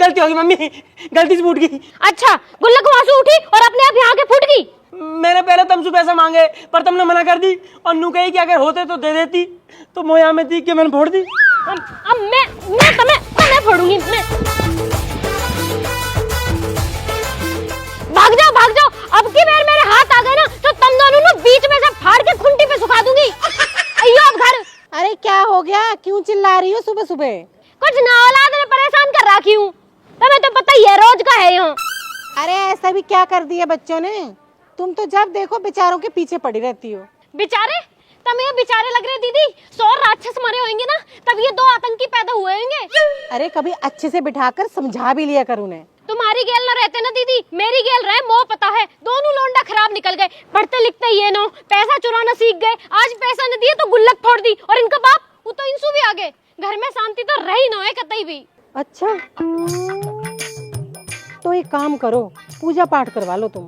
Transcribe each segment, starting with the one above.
गलती होगी मम्मी, गलती से फूट गई। अच्छा, गुल्लक वहां से उठी और अपने आप यहाँ के फूट गई। मैंने पहले तुमसे पैसा मांगे पर तुमने मना कर दी और नू कही कि अगर होते तो दे देती, तो मोया में थी कि मैंने फोड़ दी। अब मैं फोड़ूंगी। मैं भाग जाओ। अब की बार मेरे हाथ आ गए ना तो तुम दोनों ना बीच में से फाड़ के खुंटी पे सुखा दूंगी। आइयो अब घर। अरे क्या हो गया, क्यों चिल्ला रही हो सुबह सुबह? कुछ ना औलाद ने परेशान कर रखी हूँ, तुम्हें तो पता ही है रोज का है यहाँ। अरे ऐसा भी क्या कर दिया बच्चों ने? तुम तो जब देखो बेचारों के पीछे पड़ी रहती हो। बेचारे? तुम ये बेचारे लग रहे दीदी, 100 राक्षस मरे होंगे ना तब ये 2 आतंकी पैदा हुए होंगे। अरे कभी अच्छे से बिठाकर समझा भी लिया कर उन्हें। तुम्हारी गेल न रहते ना दीदी, मेरी गेल रहे, मोह पता है। दोनों लोंडा खराब निकल गए, पढ़ते लिखते ये नो, पैसा चुराना सीख गए। आज पैसा न दिए तो गुल्लक फोड़ दी, और इनका बाप वो तो इंसू भी आ गए। घर में शांति तो रही न है कतई भी। अच्छा तो एक काम करो, पूजा पाठ करवा लो तुम।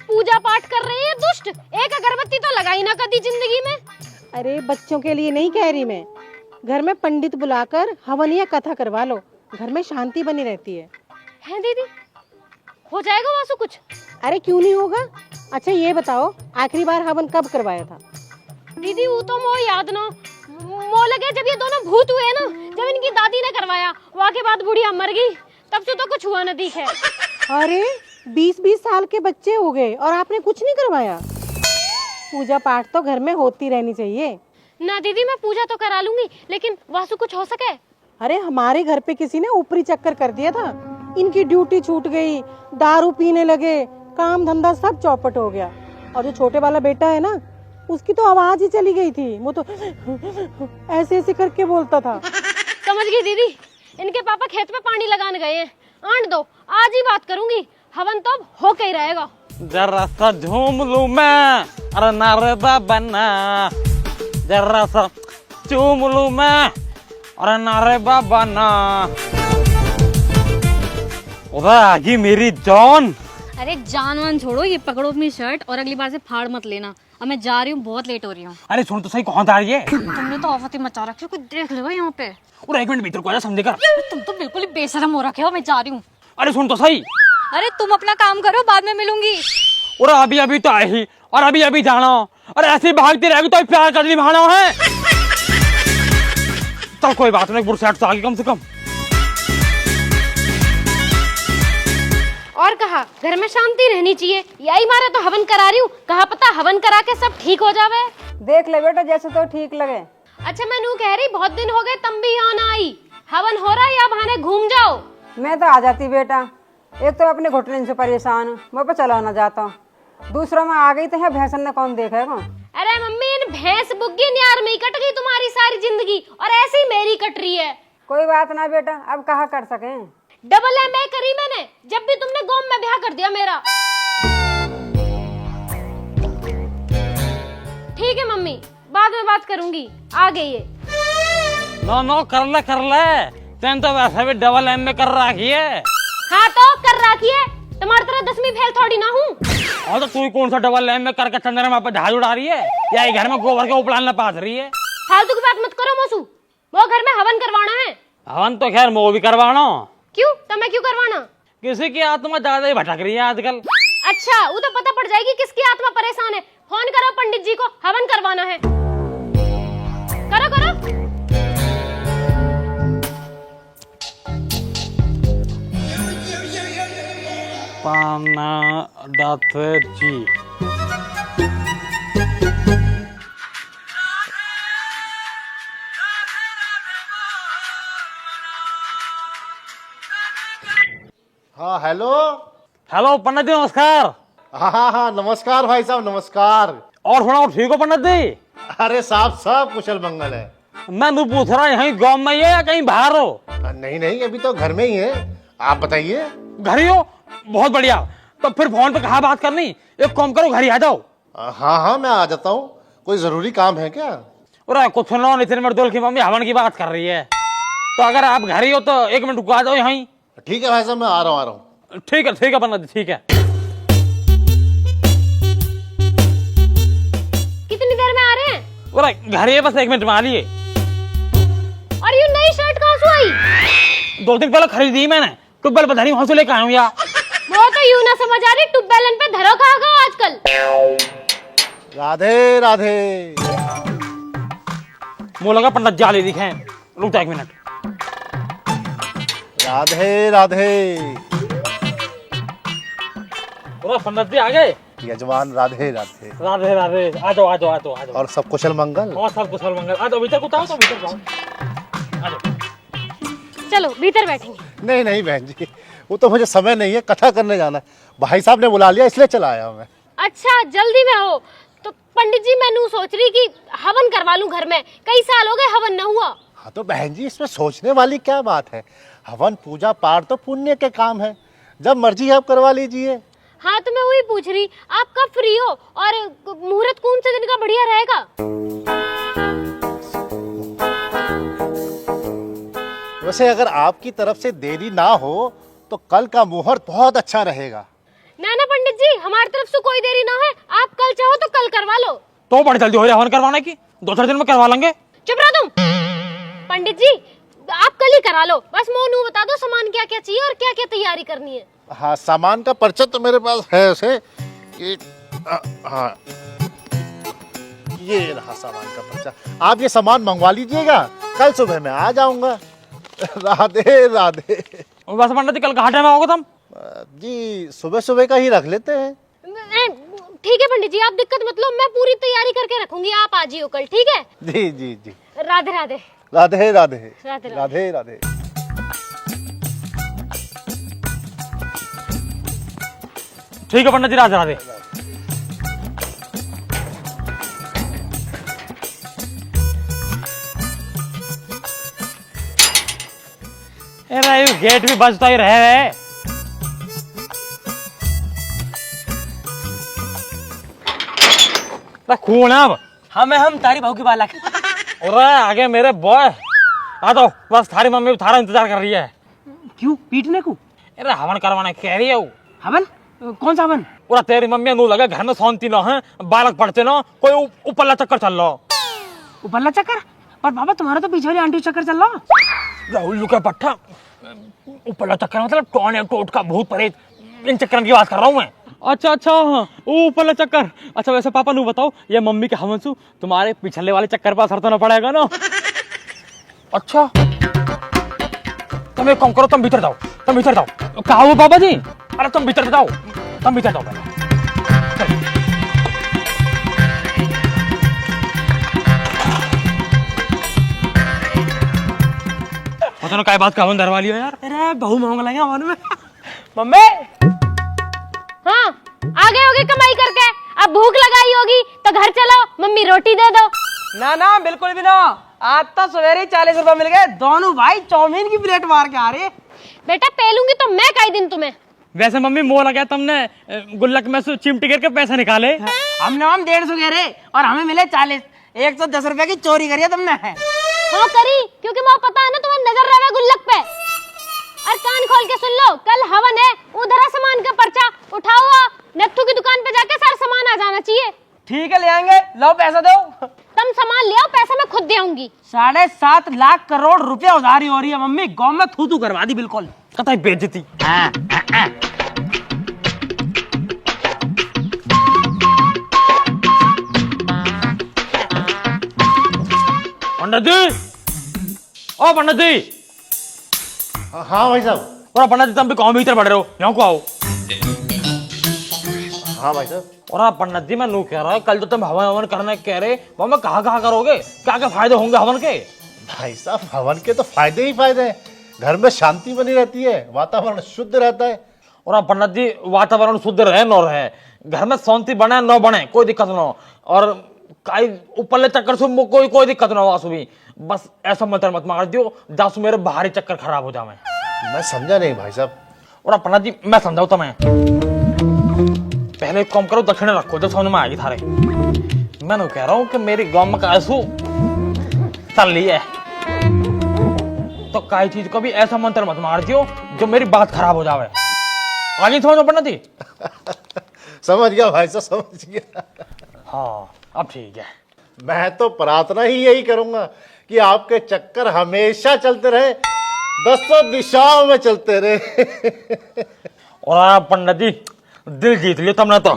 पूजा पाठ कर रही है दुष्ट, एक अगरबत्ती तो लगाई ना कभी जिंदगी में। अरे बच्चों के लिए नहीं कह रही मैं, घर में पंडित बुलाकर हवन या कथा करवा लो, घर में शांति बनी रहती है दीदी? हो जाएगा वासु कुछ? अरे क्यों नहीं होगा। अच्छा ये बताओ, आखिरी बार हवन कब करवाया था? दीदी वो तो मोह याद ना, मोह लगे जब ये दोनों भूत हुए ना, जब इनकी दादी ने करवाया, वहाँ के बाद बुढ़िया मर गई, तब से तो कुछ हुआ न दिखे। अरे 20-20 साल के बच्चे हो गए और आपने कुछ नहीं करवाया? पूजा पाठ तो घर में होती रहनी चाहिए ना दीदी। मैं पूजा तो करा लूंगी, लेकिन वासु कुछ हो सके? अरे हमारे घर पे किसी ने ऊपरी चक्कर कर दिया था, इनकी ड्यूटी छूट गई, दारू पीने लगे, काम धंधा सब चौपट हो गया। और जो छोटे वाला बेटा है ना, उसकी तो आवाज ही चली गई थी, वो तो ऐसे ऐसे करके बोलता था। समझ गई दीदी, इनके पापा खेत में पानी लगाने गए हैं। आंट दो, आज ही बात करूंगी, हवन तो हो के ही रहेगा। जरा सा झूम लूं मैं, अरे नारदा बना, जरा सा चूम लूं मैं, अरे नारे बाबा ना। उधर आ गई मेरी जान। अरे जान वान छोड़ो, ये पकड़ो अपनी शर्ट और अगली बार से फाड़ मत लेना। अब मैं जा रही हूँ, बहुत लेट हो रही हूँ। अरे सुन तो सही, कौन जा रही है? तुमने तो आफत ही मचा रखी हो, कोई देख लेगा यहाँ पे। और 1 मिनट भीतर को आजा, समझे कर। तुम तो बिल्कुल ही बेशरम हो रखे हो, मैं जा रही हूँ। अरे सुन तो सही। अरे तुम अपना काम करो, बाद में मिलूंगी। और अभी अभी तो आई ही, और अभी अभी जाना। अरे ऐसे भागती रहेगी तो प्यार कर निभाना है। चल कोई बात नहीं, बुरसैट तो आगे कम से कम। और कहा घर में शांति रहनी चाहिए, यही मारे तो हवन करा रही हूँ, कहा पता हवन करा के सब ठीक हो जावे। देख ले बेटा, जैसे तो ठीक लगे। अच्छा मैं नू कह रही, बहुत दिन हो गए तुम भी यहाँ ना आई, हवन हो रहा है या बहाने घूम जाओ। मैं तो आ जाती बेटा, एक तो अपने घुटने से परेशान हूँ, मैं पर चला ना जाता हूँ, दूसरा में आ गई तो है भैंसन ने कौन देखेगा। अरे मम्मी, इन भैंस बुग्गी न्यार में कट गई तुम्हारी सारी जिंदगी, और ऐसी मेरी कट रही है। कोई बात ना बेटा, अब कहाँ कर सके। डबल एमए करी मैंने, जब भी तुमने गोम में ब्याह कर दिया मेरा। ठीक है मम्मी, बाद में बात करूंगी, आ गई है। नो कर ले, तेन तो वैसे भी डबल एम में कर रखी है। हाँ तो कर रखी है, तुम्हारी तरह 10वीं फेल थोड़ी ना हूँ। और तो तू कौन सा डबल एम में करके चंद्रमा पे जहाज उड़ा रही है, या ये घर में गोबर के उपलान पास रही है? फालतू की बात मत करो मौसू, वो घर में हवन करवाना है। हवन तो खैर वो भी करवाना। क्यों? तुम्हें क्यों करवाना? किसी की आत्मा ज्यादा ही भटक रही है आजकल। अच्छा, वो तो पता पड़ जाएगी किसकी आत्मा परेशान है। फोन करो पंडित जी को, हवन करवाना है। करो करो। पानादाथ जी, हाँ हेलो। हेलो पंडित जी, नमस्कार। हाँ नमस्कार भाई साहब, नमस्कार। और सुनाओ, ठीक हो पंडित जी? अरे साहब सब कुशल मंगल है। मैं तो पूछ रहा यहीं गाँव में ही है या कहीं बाहर हो? नहीं अभी तो घर में ही है, आप बताइए। घर ही हो? बहुत बढ़िया, तो फिर फोन पे कहाँ बात करनी, एक काम करो घर ही आ जाओ। हाँ मैं आ जाता हूँ, कोई जरूरी काम है क्या? अरे कुछ सुनो, नितिन मर्दोल की मम्मी हवन की बात कर रही है, तो अगर आप घर ही हो तो 1 मिनट रुको, आ जाओ यहीं। ठीक है भाई साहब, मैं आ रहा हूँ। ठीक है पंडित जी, ठीक है। कितनी देर में आ रहे हैं? अरे घर ही बस 1 मिनट में आ लिए। और ये नई शर्ट कहाँ से आई? 2 दिन पहले खरीदी मैंने, ट्यूबवेल पर धरी वहां से लेकर आया हूँ यार। वो तो यूं ना समझ आ रही ट्यूबवेल पे धरो कहाँ गो आजकल। राधे राधे। मुँह लगा पंडित जाले दिखे। रुक जा 1 मिनट। राधे राधे। पूरा पंडित जी आ गए। यजमान राधे राधे। राधे राधे। आ जाओ आ जाओ आ जाओ आ जाओ। और सब कुशल मंगल? और सब कुशल मंगल। आ जाओ भीतर उतारो तो भीतर जाओ। आ जाओ। चलो भीतर बैठेंगे। नहीं नहीं बहन जी, वो तो मुझे समय नहीं है, कथा करने जाना है। भाई साहब ने बुला लिया इसलिए चला आया मैं। अच्छा जल्दी में हो तो पंडित जी मैं नू सोच रही कि हवन करवा लूं घर में, कई साल हो गए हवन न हुआ। हाँ तो बहन जी इसमें सोचने वाली क्या बात है? हवन पूजा पाठ तो पुण्य के काम है, जब मर्जी आप करवा लीजिए। हाँ तो मैं वही पूछ रही आप कब फ्री हो और मुहूर्त कौन से दिन का बढ़िया रहेगा? वैसे अगर आपकी तरफ से देरी ना हो तो कल का मुहूर्त बहुत अच्छा रहेगा। ना पंडित जी हमारी तरफ से कोई देरी ना है, आप कल चाहो तो कल करवा लो। तो बड़ी जल्दी हो रही है हवन करवाने की, 2-4 दिन में करवा लेंगे। चुप रहो तुम। पंडित जी आप कल ही करा लो, बस मोनू बता दो सामान क्या क्या चाहिए और क्या क्या तैयारी करनी है। हाँ सामान का पर्चा तो मेरे पास है उसे। ये हाँ ये रहा सामान का पर्चा, आप ये सामान मंगवा लीजिएगा, कल सुबह मैं आ जाऊंगा। राधे राधे। बस पंडित जी कल घाटे में आओगे तुम? जी सुबह सुबह का ही रख लेते हैं। ठीक है पंडित जी आप दिक्कत मत लो, मैं पूरी तैयारी करके रखूंगी, आप आ जियो कल। ठीक है जी जी जी। राधे राधे। राधे राधे। राधे राधे राधे। ठीक है पंडित जी, राधे राधे। अरे ये गेट भी बजता ही रहे। खून है अब। हम तारी बहू की बालक। और आगे मेरे बॉय आ जाओ, बस थारी मम्मी थारा इंतजार कर रही है। क्यों पीटने को? अरे हवन करवाने कह रही है वो। हवन? कौन सा हवन? पूरा तेरी मम्मी नू लगे घर में शांति ना है, बालक पढ़ते ना, कोई ऊपरला चक्कर चल रहा। ऊपरला चक्कर? पर बाबा तुम्हारा तो पीछे वाली आंटी चक्कर चल रहा। राहुल का पट्टा। ऊपरला चक्कर मतलब टोने टोट का भूत प्रेत, इन चक्कर की बात कर रहा हूँ मैं। अच्छा अच्छा हाँ ऊपरला चक्कर। अच्छा वैसे पापा नू बताओ, ये मम्मी के हवन सु तुम्हारे पिछले वाले चक्कर पर असर तो ना पड़ेगा ना? अच्छा तुम एक काम करो, तुम भीतर जाओ, तुम भीतर जाओ। कहा वो पापा जी? अरे तुम भीतर जाओ, तुम भीतर जाओ पहले। पता ना क्या बात का हवन धरवा लिया यार। अरे बहू मांग लगे हवन में। मम्मी हाँ आ गए होगे कमाई करके, अब भूख लगाई होगी तो घर चलो, मम्मी रोटी दे दो। ना बिल्कुल भी ना, आज तो सवेरे 40 रुपए मिल गए, दोनों भाई चाउमीन की प्लेट मार के आ रहे। बेटा पेलूंगी तो मैं कई दिन तुम्हें। वैसे मम्मी मोह लगा तुमने गुल्लक में से चिमटी करके पैसे निकाले। हमने हम 150 कह रहे और हमें मिले 40। 110 रुपए की चोरी करी है तुमने। हाँ करी, क्योंकि मुझे पता है ना तुम्हें नजर रहे गुल्लक पे। और कान खोल के सुन लो, कल हवन है, उधर सामान का पर्चा उठाओ, नत्थू की दुकान पे जाके सारा सामान आ जाना चाहिए। ठीक है ले आएंगे, लो पैसा दो। तुम सामान ले आओ, पैसा मैं खुद दे आऊंगी। 7.5 लाख करोड़ रुपया उधारी हो रही है मम्मी, गाँव में थू करवा दी बिल्कुल। कतई बेइज्जती। पंडित जी, ओ पंडित जी। हाँ भाई साहब। और पंडित जी तुम भी कौन भीतर पड़ रहे हो, यहाँ को आओ। हाँ भाई साहब। और पंडित जी मैं नू कह रहा, कल तो तुम हवन करने कह रहे, वो मैं कहाँ करोगे, क्या क्या फायदे होंगे हवन के? भाई साहब हवन के तो फायदे ही फायदे हैं, घर में शांति बनी रहती है, वातावरण शुद्ध रहता है। और पंडित जी वातावरण शुद्ध रहे न रहे, घर में शांति बने न बने कोई दिक्कत न हो, और ऊपर चक्कर से कोई दिक्कत ना हो। आंसू भी बस ऐसा मंत्र मत मार दियो जासू मेरे बाहरी चक्कर खराब हो जावे। मैं समझा नहीं भाई साहब। और पंडित जी मैं समझाऊ तुम्हें, पहले एक काम करो, दक्षिण रखो जो समझ में आएगी थारे। मैं कह रहा हूँ कि मेरी गाँव में ऐसू चल रही है, तो काई चीज को भी ऐसा मंत्र मत मार दियो जो मेरी बात खराब हो जावे। आगे समझो पंडित जी? समझ गया भाई साहब, समझ गया। हाँ अब ठीक है। मैं तो प्रार्थना ही यही करूंगा कि आपके चक्कर हमेशा चलते रहे, दसों दिशाओं में चलते रहे। और आप पंडित जी दिल जीत लिया तुमने तो।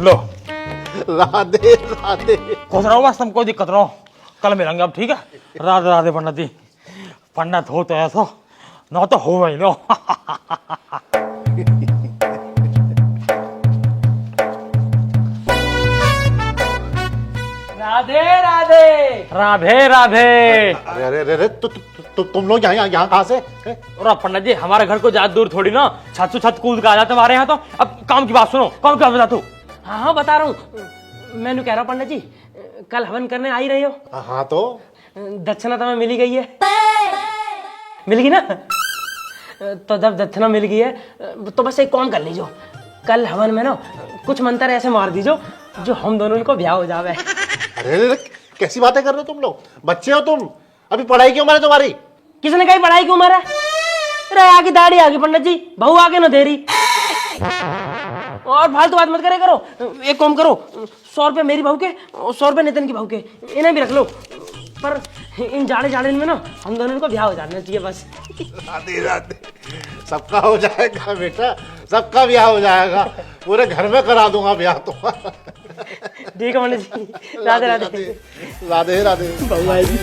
लो राधे राधे। खुश रहो बस, तुम कोई दिक्कत ना हो, कल मिलेंगे अब, ठीक है। राधे राधे पंडित जी। पंडित हो तो ऐसा ना तो हो वही लो। राधे राधे। राधे राधे। अरे अरे अरे तुम लोग यहाँ कहाँ से? और पंडित जी हमारे घर को ज्यादा दूर थोड़ी ना, छत से छत कूद के आ जाते हमारे यहाँ तो। अब काम की बात सुनो, काम की बात बता तू। हाँ हाँ बता रहा हूँ। मैंने कह रहा हूँ पंडित जी, कल हवन करने आ ही रही हो? हाँ तो दक्षिणा तुम्हें मिली गई है? मिल गई ना? तो जब दक्षिणा मिल गई है तो बस एक काम कर लीजिए, कल हवन में ना कुछ मंत्र ऐसे मार दीजिए जो हम दोनों को ब्याह हो जावे। अरे अरे कैसी बातें कर रहे हो तुम लोग? बच्चे हो तुम, अभी पढ़ाई की उम्र है तुम्हारी। किसने कही पढ़ाई की उम्र है? अरे आगे दाढ़ी आ गई पंडित जी, बहू आगे ना दे रही। और फालतू बात मत करे करो। एक काम करो, 100 रुपये मेरी बहू के और 100 रुपये नितिन की बहू के, इन्हें भी रख लो। पर इन जाड़े में ना हम दोनों को ब्याह हो जाना चाहिए बस। राधे राधे। सबका हो जाएगा बेटा, सबका ब्याह हो जाएगा, पूरे घर में करा दूंगा ब्याह तो। ठीक है पंडित जी, राधे राधे। राधे राधे। बहू आएगी।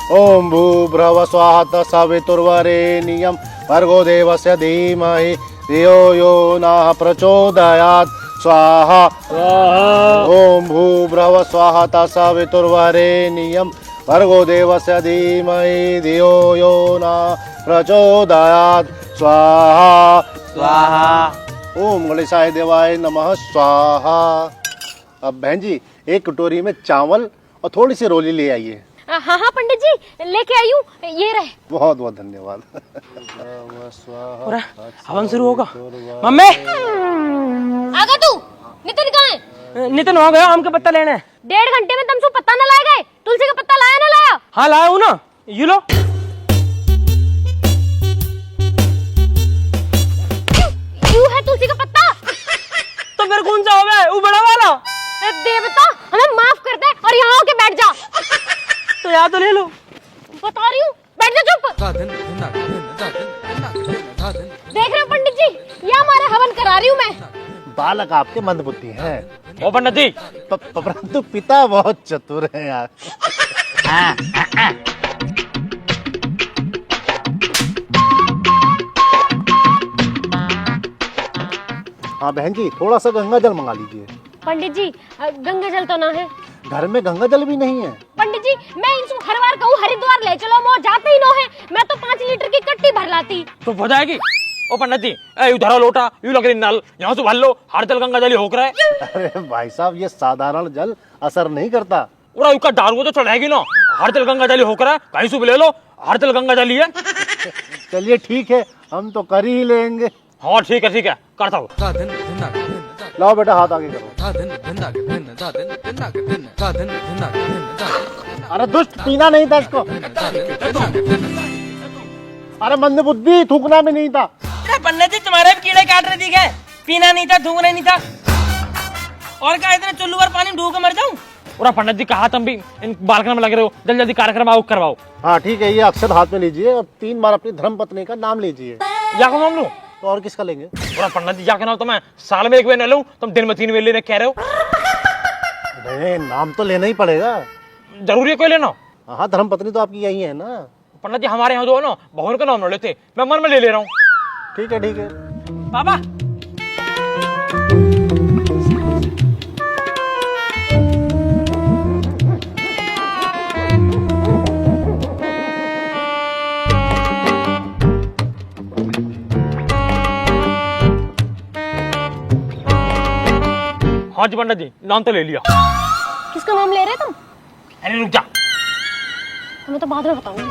ओम भूर्भुवः स्वः सवितुर्वरेण्यं भर्गो देवस्य धीमहि धियो यो नः प्रचोदयात् स्वाहा। ओम भूर्भुवः स्वः सवितुर्वरेण्यं भर्गो देवस्य धीमहि धियो यो नः प्रचोदयात् स्वाहा स्वाहा। ओम गणेशाय देवाय नमः स्वाहा। अब बहन जी एक कटोरी में चावल और थोड़ी सी रोली ले आइए। हाँ हाँ पंडित जी लेके आई हूँ, ये रहे। बहुत बहुत धन्यवाद। और हवन शुरू होगा। मम्मी आगा तू, नितिन कहाँ है? नितिन हो गया, आम का पत्ता लेने। 1.5 घंटे में तुम पत्ता न लाए गए? तुलसी का पत्ता लाया ना लाया? हाँ लाया हूँ ना, यू लो। यू है तुलसी का पत्ता? तो फिर कौन सा होगा? वो बड़ा वाला। देवता हमें माफ कर दे और यहाँ आके बैठ जा। तो यहाँ तो ले लो। बता रही हूँ, बैठ जा चुप। देख रहे हो पंडित जी, ये हमारा हवन करा रही हूँ मैं। बालक आपके मंदबुद्धि हैं, ओ पंडित जी परंतु पिता बहुत चतुर हैं यार। हाँ बहन जी थोड़ा सा गंगा जल मंगा लीजिए। पंडित जी गंगा जल तो ना है। घर में गंगा जल भी नहीं है। पंडित जी मैं इनको हर बार कहूँ हरिद्वार ले चलो, वो जाते ही नो है। मैं तो 5 लीटर की कट्टी भर लाती। तो हो जाएगी। ओ पंडित जी उधर लोटा यू लग रही नल, यहाँ से भर लो, हर जल गंगा जल ही होकर है। अरे भाई साहब ये साधारण जल असर नहीं करता। पूरा उसका दारू तो चढ़ाएगी ना, हर जल गंगा जल ही होकर है, कहीं से भी ले लो, हर जल गंगा जल ही है। चलिए ठीक है, हम तो कर ही लेंगे। हाँ ठीक है करता हूँ। लाओ बेटा हाथ आगे करो। अरे दुष्ट पीना नहीं था इसको। अरे मंदबुद्धि थूकना भी नहीं था। अरे पंडित जी तुम्हारे भी कीड़े काट रहे दिखे, पीना नहीं था, थूकना नहीं था। और क्या इतने चुल्लू पर पानी ढूक मर जाऊं? पूरा पंडित जी कहा तुम भी इन बालकन में लग रहे हो, जल्दी जल्दी कार्यक्रम आओ करवाओ। हाँ ठीक है, ये अक्षर हाथ में लीजिए और 3 बार अपनी धर्म पत्नी का नाम लीजिए। या को नाम लूं? तो और किसका लेंगे? पूरा पंडित जी जाके नाम तो मैं साल में 1 बार न लूं, तुम दिन में 3 बार लेने कह रहे हो। नहीं नाम तो लेना ही पड़ेगा। जरूरी है कोई लेना? हाँ धर्म पत्नी तो आपकी यही है ना। पंडित जी हमारे यहाँ जो है ना बहुन का नाम न लेते, मैं मन में ले रहा हूँ। ठीक है पापा हाँ जी पंडित जी, नाम तो ले लिया। किसका नाम ले रहे तुम? अरे रुक जा। मैं तो बाद में बताऊंगी।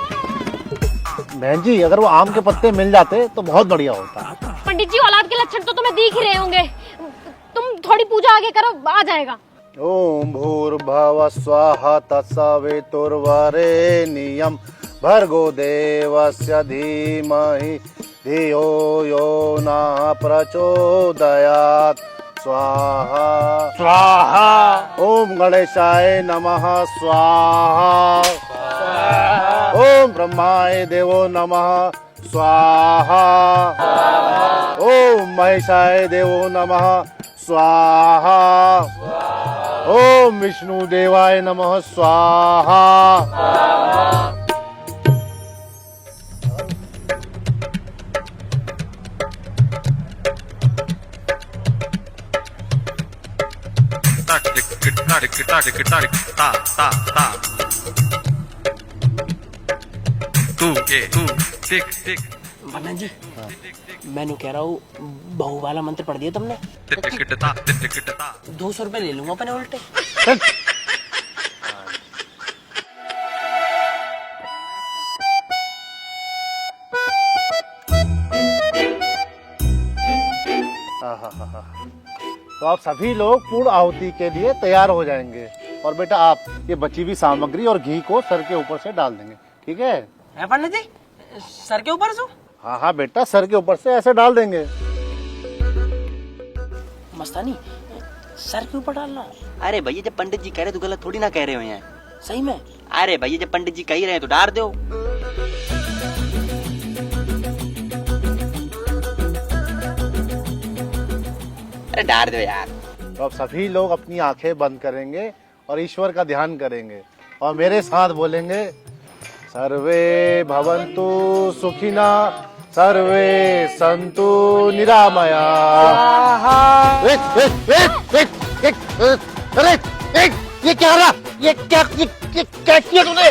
बहन जी अगर वो आम के पत्ते मिल जाते तो बहुत बढ़िया होता। पंडित जी औलाद के लक्षण तो तुम्हें दिख ही रहे होंगे, तुम थोड़ी पूजा आगे करो, आ जाएगा। ओम भूर्भुवः स्वाहा तत्सवितुर्वरेण्यं भर्गो देवस्य धीमहि धियो यो न प्रचोदयात् स्वाहा स्वाहा। ओम गणेशाय नमः स्वाहा ओम ब्रह्माय देवो नमः स्वाहा ओम महेशाय देवो नमः स्वाहा ओम विष्णु देवाय नमः स्वाहा। पंडित जी मैंने कह रहा हूँ बहू वाला मंत्र पढ़ दिया तुमने? 200 रुपए ले लूंगा अपने उल्टे। तो आप सभी लोग पूर्ण आहुति के लिए तैयार हो जाएंगे और बेटा आप ये बची हुई सामग्री और घी को सर के ऊपर से डाल देंगे, ठीक है? पंडित जी सर के ऊपर से? हाँ हाँ बेटा सर के ऊपर से ऐसे डाल देंगे। मस्तानी सर के ऊपर डालना? अरे भैया जब पंडित जी कह रहे तो गलत थोड़ी ना कह रहे हो हैं। सही में? अरे भैया जब पंडित जी कह रहे हैं तो डाल दो। अरे डाल दो यार। तो अब सभी लोग अपनी आंखें बंद करेंगे और ईश्वर का ध्यान करेंगे और मेरे साथ बोलेंगे सर्वे भवन्तु सुखिना सर्वे सन्तु निरामया। अरे ये क्या हो रहा? ये क्या किया तूने?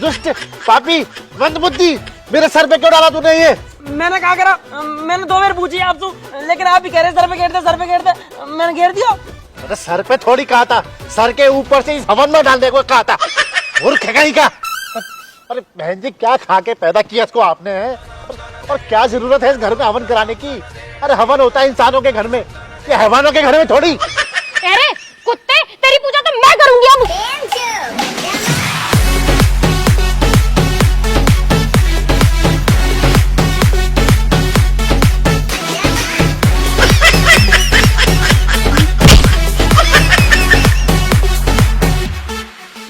दुष्ट पापी मंदबुद्धि, मेरे सर पे क्यों डाला तूने ये? मैंने कहा करा, मैंने 2 बार पूछी आपसे, लेकिन आप ही कह रहे सर पे घेर दे, सर पे घेर दे, मैंने घेर दिया। अरे सर पे थोड़ी कहा था, सर के ऊपर से इस हवन में डालने को कहा था। मूर्ख है कहीं का। अरे बहन जी क्या खा के पैदा किया इसको आपने है? और क्या जरूरत है इस घर में हवन कराने की? अरे हवन होता है इंसानों के घर में, ये हैवानों के घर में थोड़ी। अरे कुत्ते, तेरी पूजा तो मैं करूंगी अब।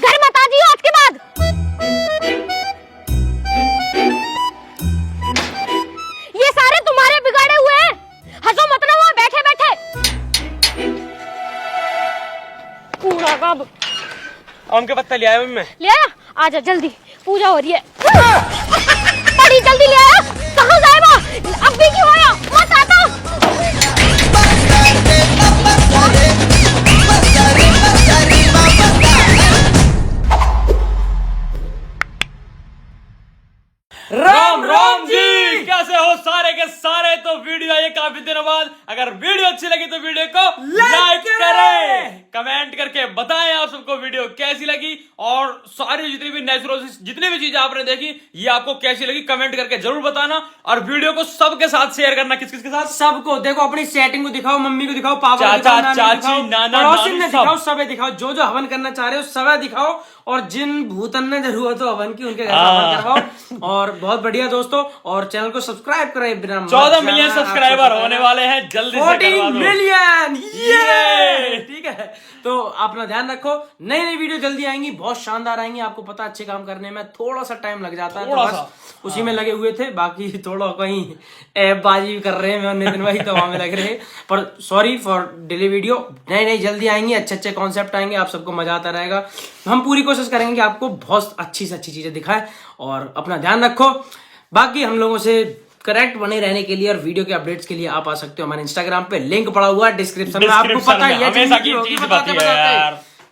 घर मत आ जियो आज के बाद। ये सारे तुम्हारे बिगाड़े हुए हैं, हंसो मत ना वहां बैठे बैठे। पूरा कब आम के पत्ते ले आया मैं। ले आया? आजा जल्दी, पूजा हो रही है। बड़ी जल्दी ले आया। कहाँ जाएगा? अब भी क्यों आया? मत आता। राम राम जी, कैसे हो सारे के सारे? तो वीडियो आई है काफी दिनों बाद। अगर वीडियो अच्छी लगी तो वीडियो को लाइक करें, कमेंट करके बताएं आप सबको वीडियो कैसी लगी और सारी जितनी भी नेचुरल जितनी भी चीजें आपने देखी ये आपको कैसी लगी कमेंट करके जरूर बताना। और वीडियो को सबके साथ शेयर करना। किस किस के साथ? सबको। देखो अपनी सेटिंग को दिखाओ, मम्मी को दिखाओ, पापा को चाचा, दिखाओ, नानी को चाची, दिखाओ, नाना, पड़ोसी नानी, ने सब। दिखाओ, सबे दिखाओ। जो जो हवन करना चाह रहे हो सबे दिखाओ और जिन भूतन ने जरूरत हो हवन की उनके घर हवन करवाओ। और बहुत बढ़िया दोस्तों, और चैनल को सब्सक्राइब करें बिना 14 मिलियन सब्सक्राइबर होने वाले हैं जल्दी से 14 मिलियन। ये ठीक है। तो अपना ध्यान रखो, नई नई वीडियो जल्दी आएंगी, बहुत शानदार आएंगी। आपको पता अच्छे काम करने में थोड़ा सा टाइम लग जाता है, तो बस उसी में लगे हुए थे। बाकी थोड़ा कहीं ऐप बाजी कर रहे हैं मैं नितिन भाई, तो वहां में लग रहे। पर सॉरी फॉर डिले वीडियो, नई नई जल्दी आएंगी, अच्छे अच्छे कॉन्सेप्ट आएंगे, आप सबको मजा आता रहेगा। हम पूरी कोशिश करेंगे कि आपको बहुत अच्छी से अच्छी चीजें दिखाएं। और अपना ध्यान रखो। बाकी हम लोगों से करेक्ट बने रहने के लिए और वीडियो के अपडेट्स के लिए आप आ सकते हो हमारे इंस्टाग्राम पे, लिंक पड़ा हुआ है डिस्क्रिप्शन में। आपको पता है ये चीज बताते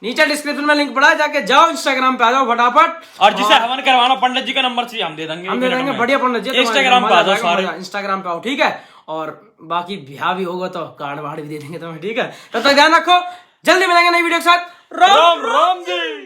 नीचे डिस्क्रिप्शन में लिंक पड़ा है, जाके जाओ इंस्टाग्राम पे आ जाओ फटाफट। और जिसे हवन करवाना पंडित जी का नंबर चाहिए हम दे देंगे, बढ़िया पंडित जी इंस्टाग्राम पे आ जाओ सारे। इंस्टाग्राम पे आओ, ठीक है। और बाकी ब्याह भी होगा तो कार्ड वार्ड भी दे देंगे तुम्हें, ठीक है? तब तक ध्यान रखो, जल्दी मिलेंगे नई वीडियो के साथ। राम राम जी।